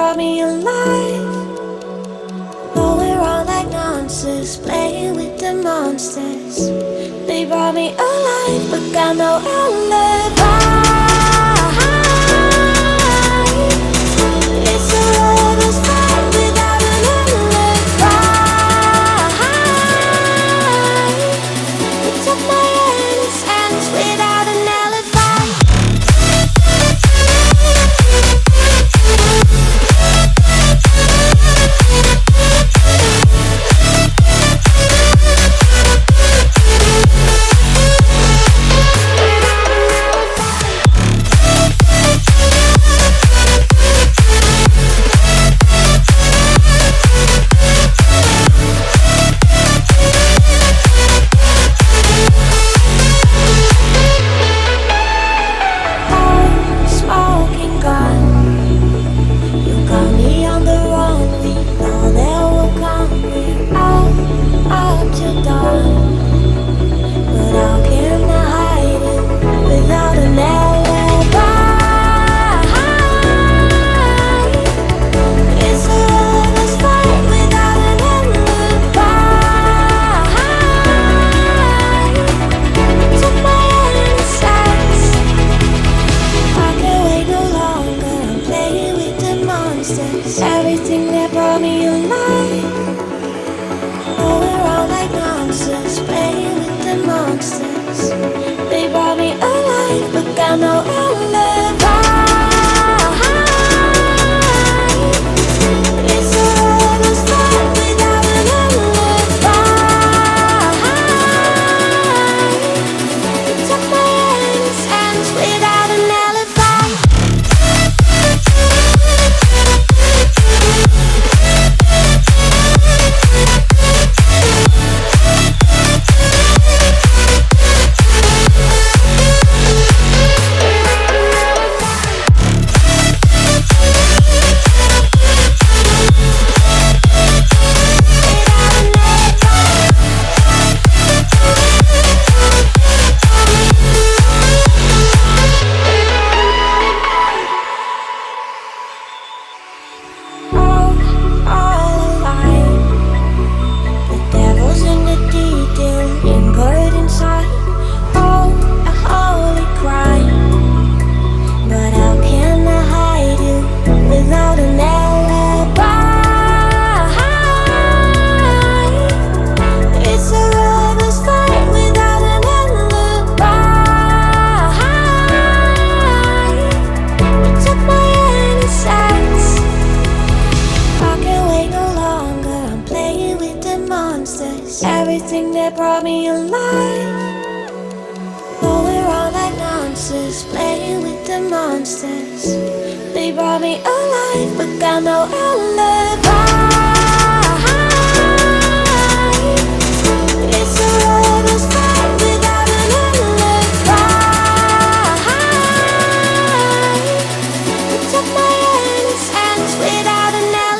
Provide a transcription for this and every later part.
brought me alive. But we're all like monsters, playing with the monsters. They brought me alive, but got no alibi. It's a lover's fight without an alibi. It took my innocence without an alibi. Everything that brought me alive. Oh, we're all like monsters, playing with the monsters. They brought me alive, but got no alibi. It's a lover's fight without an alibi. It took my innocence without an alibi. Everything that brought me alive. Oh, we're all like monsters, playing with the monsters. They brought me alive, but got no alibi. It's a lover's fight without an alibi. It took my innocence without an alibi.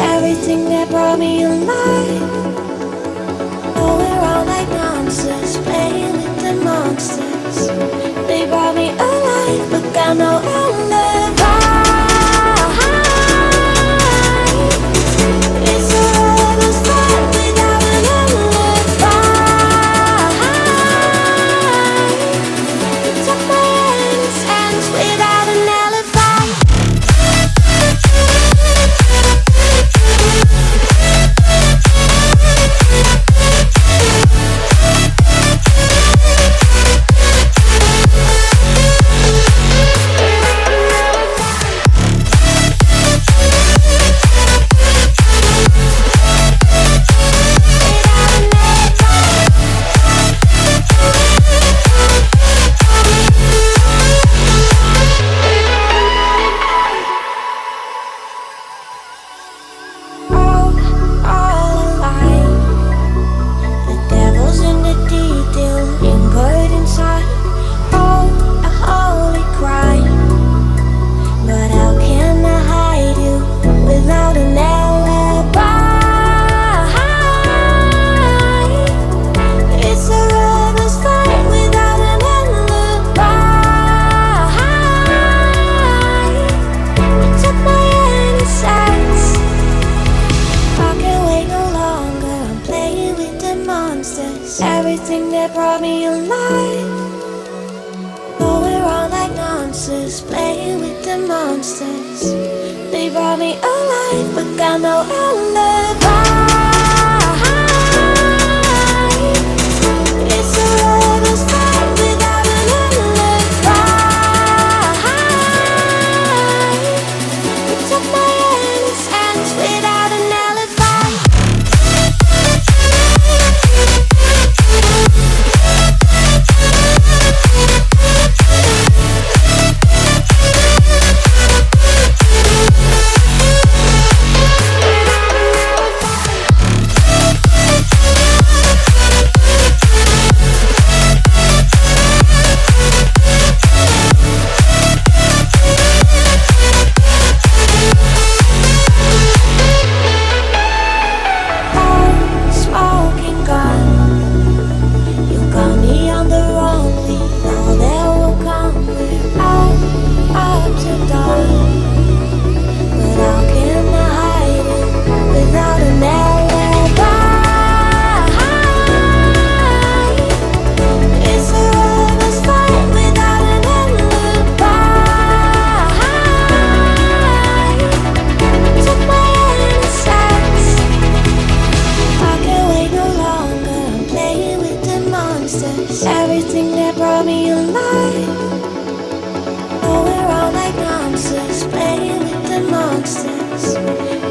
Everything that brought me alive. Oh, we're all like monsters, playing with the monsters. They brought me alive, but got no alibi. It's a lover's fight without an alibi. It took my everything that brought me alive. Going around like nonsense, playing with the monsters. They brought me alive, but got no alibi. It's a lover's fight without an alibi. It took my innocence without an alibi. Everything that brought me alive. Going around like nonsense, playing with the monsters.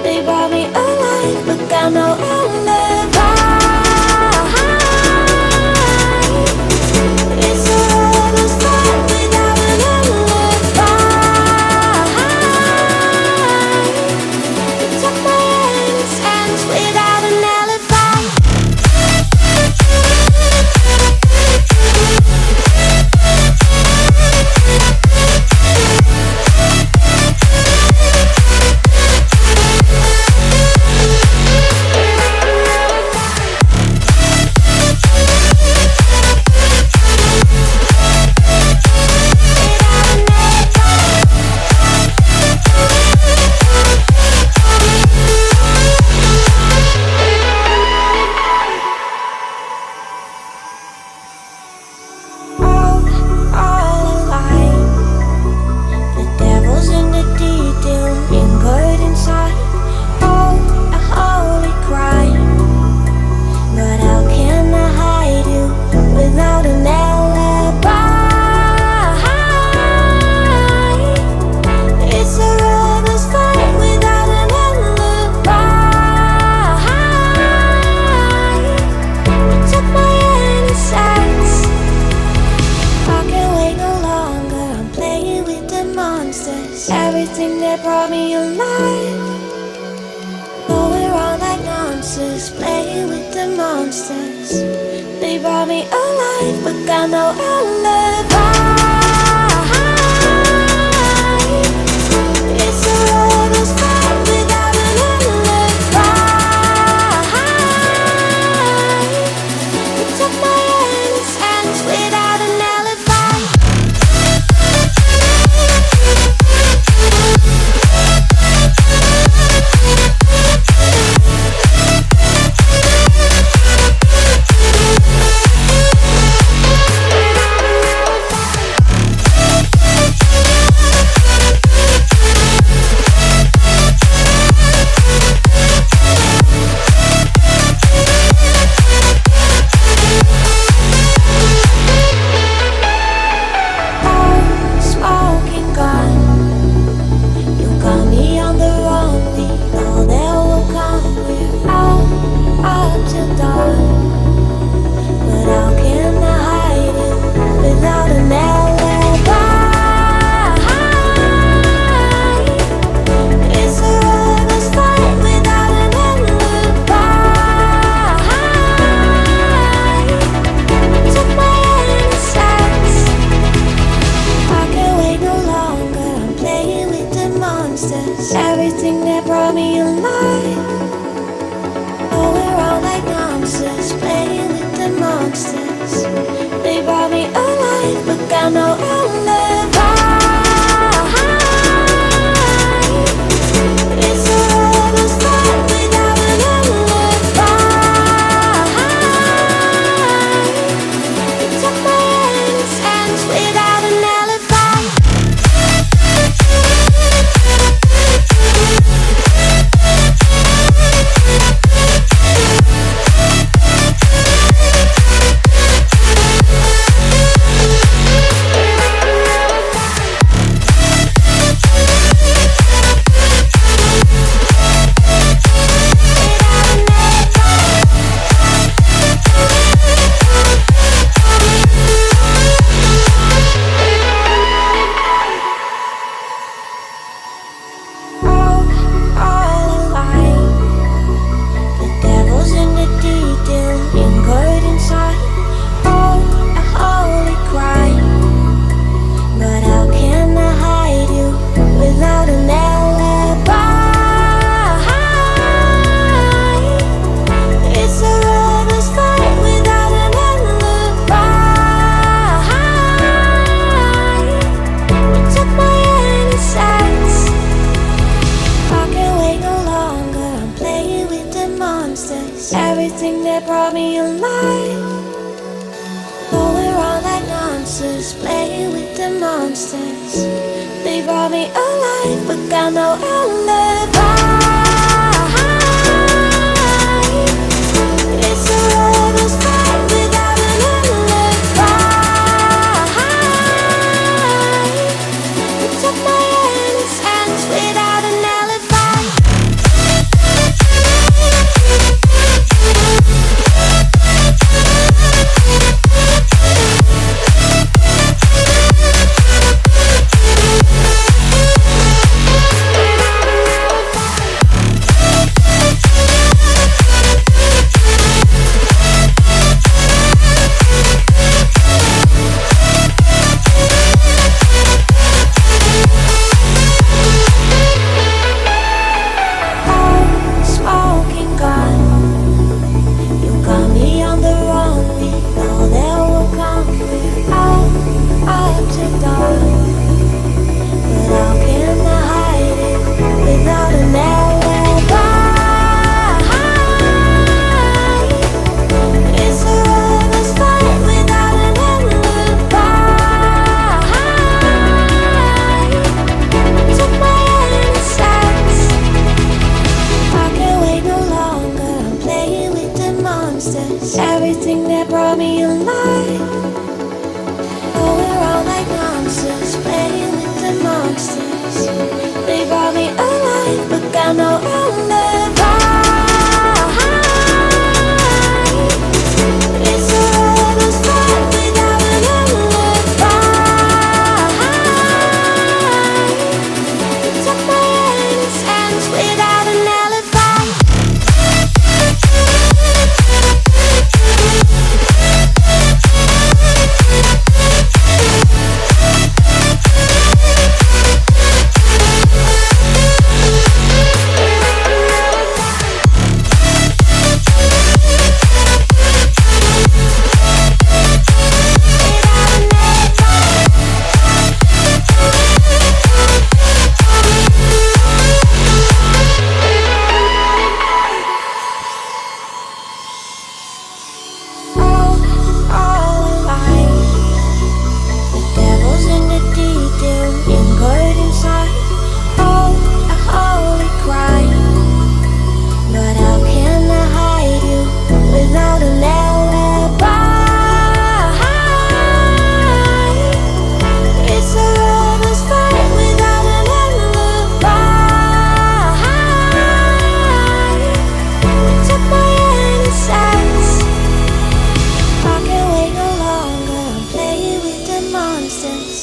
They brought me alive, but got no alibi. It's a lover's fight without an alibi. It took my innocence without an alibi. Everything that brought me alive. Going around like nonsense, playing with the monsters. They brought me alive, but got no alibi. It's a lover's fight without an alibi. It took my innocence without an alibi. Everything that brought me alive. Going around like nonsense, playing with the monsters. They brought me alive, but got no alibi. It's a lover's fight without an alibi. everything that brought me alive. Going around like nonsense, playing with the monsters. They brought me alive, but got no alibi. It's a lover's fight without an alibi. It took my hands without an alibi. Everything that brought me alive. Going around like nonsense, playing with the monsters. They brought me alive, but got no alibi. It's a lover's fight without an alibi. It took my hands without an alibi.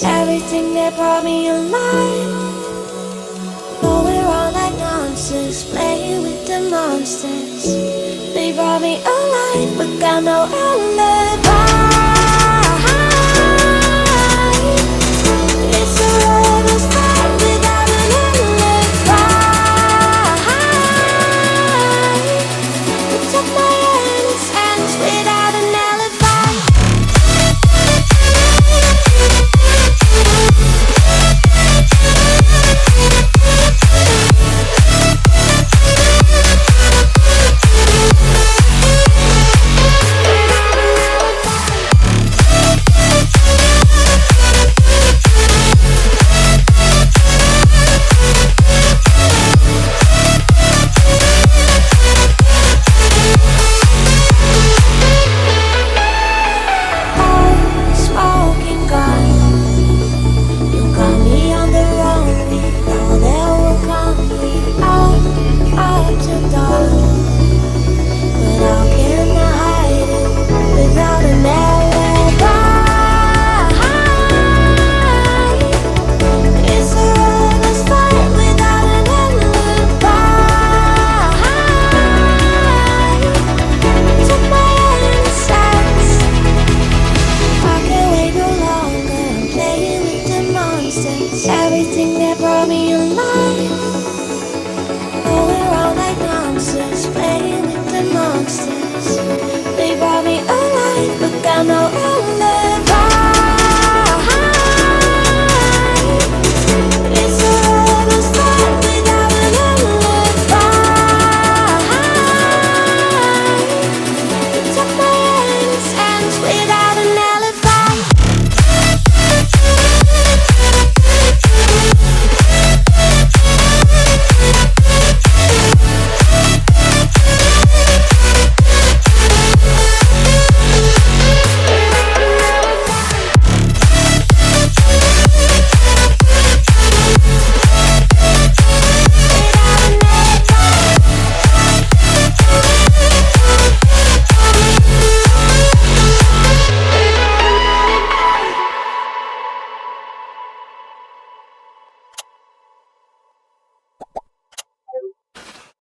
Everything that brought me alive. Going around like nonsense, playing with the monsters. They brought me alive, but got no alibi.